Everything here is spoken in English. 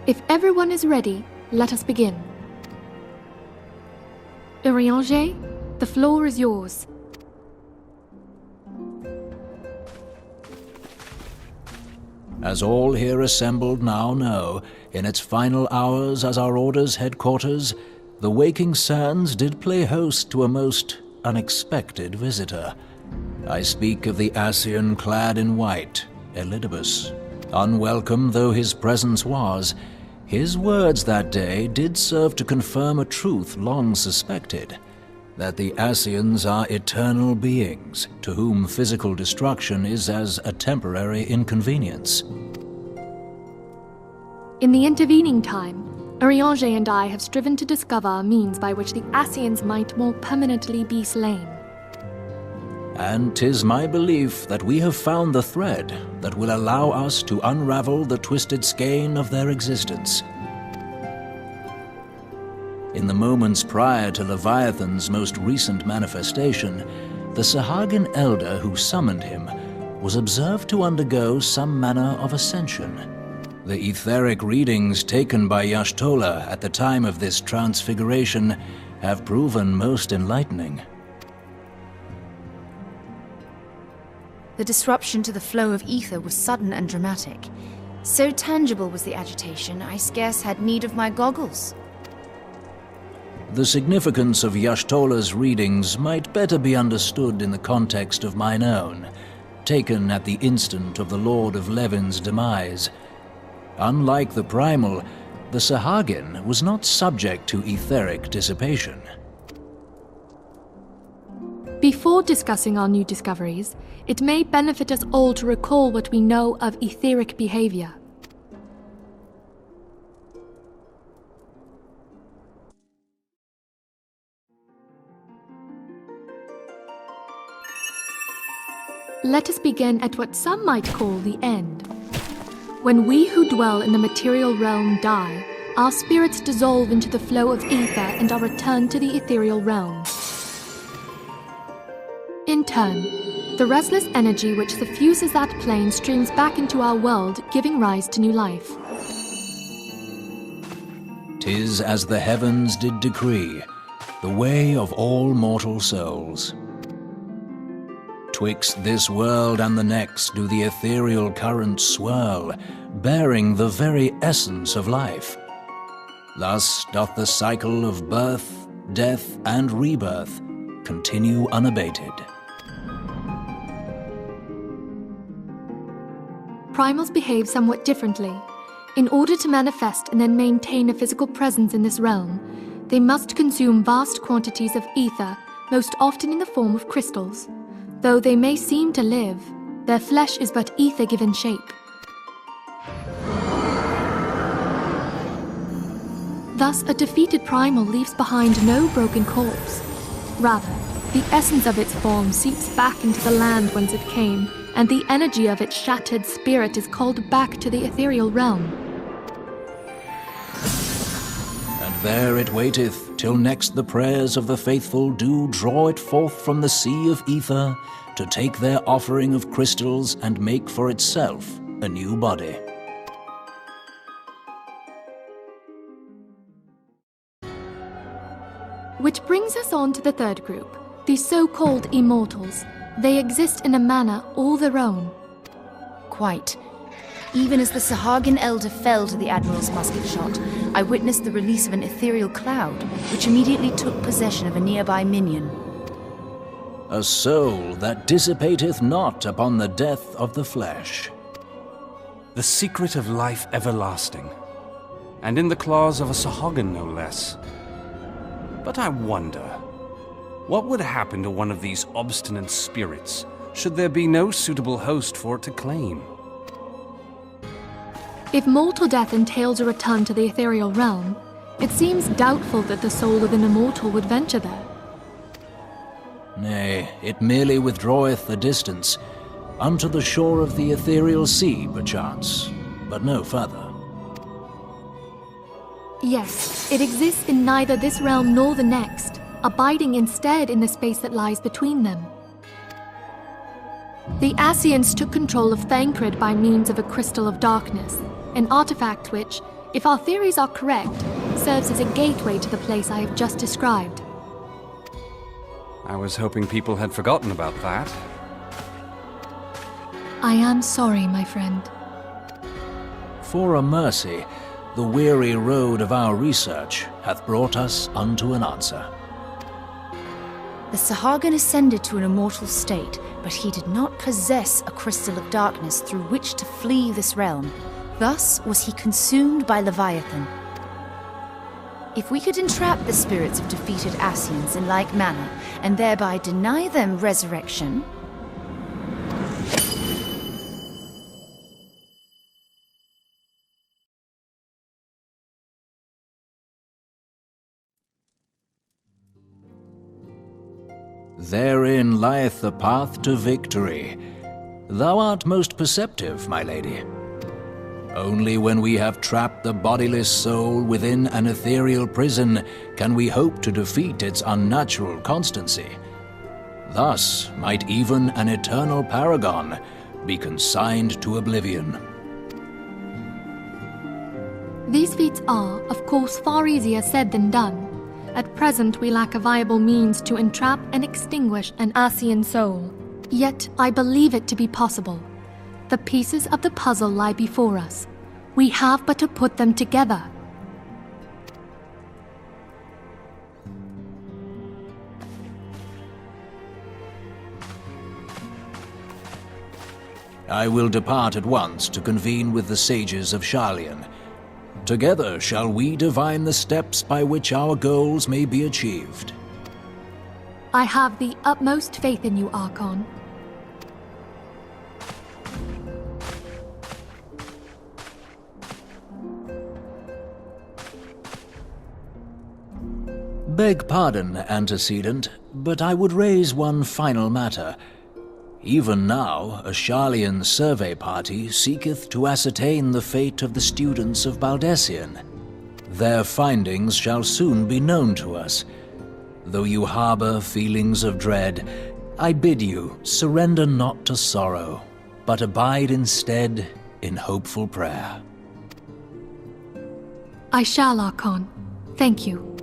If everyone is ready, let us begin. Urianger, the floor is yours. As all here assembled now know, in its final hours as our Order's headquarters, the waking sands did play host to a most unexpected visitor. I speak of the Ascian clad in white, Elidibus. Unwelcome though his presence was, his words that day did serve to confirm a truth long suspected, that the Ascians are eternal beings, to whom physical destruction is as a temporary inconvenience. In the intervening time, Urianger and I have striven to discover a means by which the Ascians might more permanently be slain. And 'tis my belief that we have found the thread that will allow us to unravel the twisted skein of their existence. In the moments prior to Leviathan's most recent manifestation, the Sahagin elder who summoned him was observed to undergo some manner of ascension. The etheric readings taken by Y'shtola at the time of this transfiguration have proven most enlightening. The disruption to the flow of ether was sudden and dramatic. So tangible was the agitation, I scarce had need of my goggles. The significance of Y'shtola's readings might better be understood in the context of mine own, taken at the instant of the Lord of Levin's demise. Unlike the primal, the Sahagin was not subject to etheric dissipation. Before discussing our new discoveries, it may benefit us all to recall what we know of etheric behavior. Let us begin at what some might call the end. When we who dwell in the material realm die, our spirits dissolve into the flow of ether and are returned to the ethereal realm. In turn, the restless energy which suffuses that plane streams back into our world, giving rise to new life. 'Tis as the heavens did decree, the way of all mortal souls. Twixt this world and the next do the ethereal currents swirl, bearing the very essence of life. Thus doth the cycle of birth, death, and rebirth continue unabated. Primals behave somewhat differently. In order to manifest and then maintain a physical presence in this realm, they must consume vast quantities of ether, most often in the form of crystals. Though they may seem to live, their flesh is but ether given shape. Thus, a defeated primal leaves behind no broken corpse. Rather, the essence of its form seeps back into the land whence it came, and the energy of its shattered spirit is called back to the ethereal realm. And there it waiteth, till next the prayers of the faithful do draw it forth from the sea of ether, to take their offering of crystals and make for itself a new body. Which brings us on to the third group, the so-called immortals. They exist in a manner all their own. Quite. Even as the Sahagin elder fell to the Admiral's musket shot, I witnessed the release of an ethereal cloud, which immediately took possession of a nearby minion. A soul that dissipateth not upon the death of the flesh. The secret of life everlasting, and in the claws of a Sahagin no less. But I wonder, what would happen to one of these obstinate spirits, should there be no suitable host for it to claim? If mortal death entails a return to the ethereal realm, it seems doubtful that the soul of an immortal would venture there. Nay, it merely withdraweth the distance, unto the shore of the ethereal sea, perchance, but no further. Yes, it exists in neither this realm nor the next, abiding instead in the space that lies between them. The Ascians took control of Thancred by means of a crystal of darkness, an artifact which, if our theories are correct, serves as a gateway to the place I have just described. I was hoping people had forgotten about that. I am sorry, my friend. For a mercy, the weary road of our research hath brought us unto an answer. The Sahagin ascended to an immortal state, but he did not possess a crystal of darkness through which to flee this realm. Thus was he consumed by Leviathan. If we could entrap the spirits of defeated Ascians in like manner, and thereby deny them resurrection... Therein lieth the path to victory. Thou art most perceptive, my lady. Only when we have trapped the bodiless soul within an ethereal prison can we hope to defeat its unnatural constancy. Thus might even an eternal paragon be consigned to oblivion. These feats are, of course, far easier said than done. At present, we lack a viable means to entrap and extinguish an Ascian soul. Yet, I believe it to be possible. The pieces of the puzzle lie before us. We have but to put them together. I will depart at once to convene with the sages of Sharlayan. Together shall we divine the steps by which our goals may be achieved. I have the utmost faith in you, Archon. Beg pardon, antecedent, but I would raise one final matter. Even now, a Sharlayan survey party seeketh to ascertain the fate of the students of Baldessian. Their findings shall soon be known to us. Though you harbor feelings of dread, I bid you surrender not to sorrow, but abide instead in hopeful prayer. I shall, Archon. Thank you.